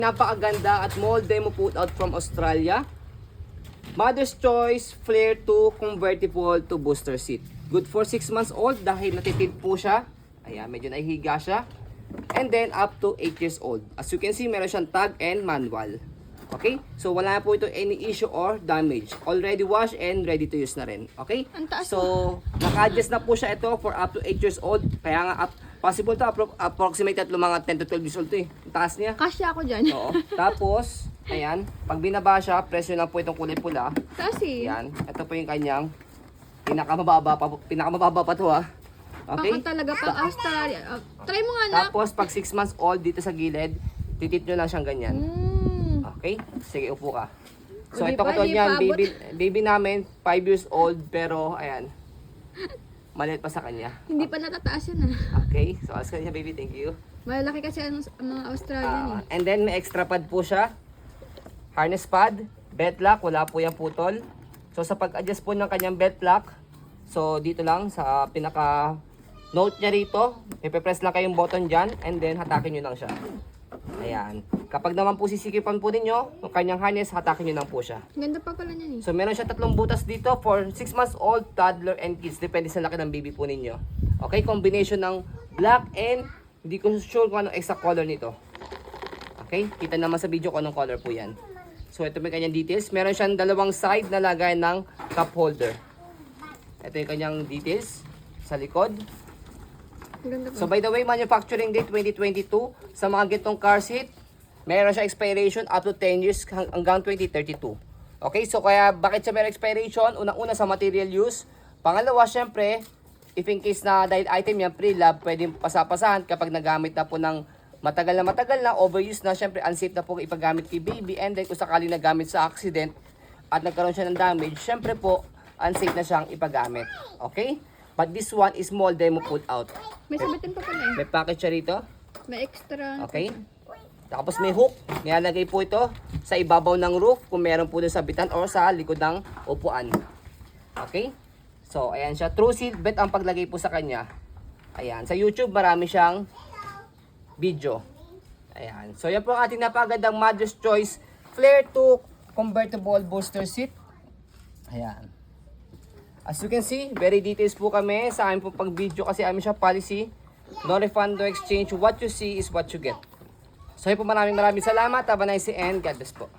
Napakaganda at mold demo put out from Australia. Mother's Choice Flare 2 convertible to booster seat. Good for 6 months old dahil natitid po siya. Ayan, medyo nahihiga siya. And then up to 8 years old. As you can see, meron siyang tag and manual. Okay? So wala po ito any issue or damage. Already washed and ready to use na rin. Okay? So naka-adjust na po siya ito for up to 8 years old. Kaya nga possible to approximate at mga 10 to 12 years old to eh. Ang taas niya. Kasya ako dyan. Oo. Tapos, ayan, pag binaba siya, presyo lang po itong kulay pula. Kasi, Ayan, ito po yung kanyang pinakamababa pa to ha. Okay? baka talaga pang Australia. Try mo nga na. Tapos, pag 6 months old dito sa gilid, titit nyo lang siyang ganyan. Okay? Sige, upo ka. So, Di ito ba, katulad di niyan, pa abot? baby namin, 5 years old, pero, ayan, maliit pa sa kanya. Hindi pa natataas yan Okay? So, ask ka niya, baby, thank you. Malalaki kasi ang mga Australian And then, may extra pad po siya. Harness pad, belt lock, wala po yung putol. So, sa pag-adjust po ng kanyang belt lock, so, dito lang, sa pinaka-note niya rito, ipipress lang kayong button dyan, and then, hatakin nyo lang siya. Ayan. Kapag naman po sisikipan po ninyo, yung kanyang harness, hatakin nyo lang po siya. Ganda pa pala niyan So, meron siya 3 butas dito for 6 months old, toddler, and kids. Depende sa laki ng baby po ninyo. Okay, combination ng black and hindi ko sure kung anong exact color nito. Okay, kita naman sa video kung anong color po yan. So, ito may kanyang details. Meron siyang 2 side na lagay ng cup holder. Ito yung kanyang details sa likod. Ganda pa. So, by the way, manufacturing date 2022. Sa mga gitong car seat, meron siya expiration up to 10 years hanggang 2032. Okay, so kaya bakit siya meron expiration? Unang-una sa material use. Pangalawa, syempre, if in case na dahil item yan, pre-lab, pwedeng pasapasahan kapag nagamit na po ng matagal na, overuse na, syempre, unsafe na po ipagamit kay baby. And then, kung sakali nagamit sa accident at nagkaroon siya ng damage, syempre po, unsafe na siyang ipagamit. Okay? But this one is mold demo put out. May sabitin pa pala May package siya rito. May extra. Okay? Tapos may hook. Nilalagay po ito sa ibabaw ng roof kung meron po doon sa bitan or sa likod ng upuan. Okay? So, ayan siya. True seat belt ang paglagay po sa kanya. Ayan. Sa YouTube, marami siyang video. Ayan. So, yan po ang ating napagandang Mother's Choice Flare 2 Convertible Booster Seat. Ayan. As you can see, very details po kami sa amin po pag-video kasi amin siya policy. No refund, no exchange. What you see is what you get. So, yun po maraming salamat. Have a nice day and God bless po.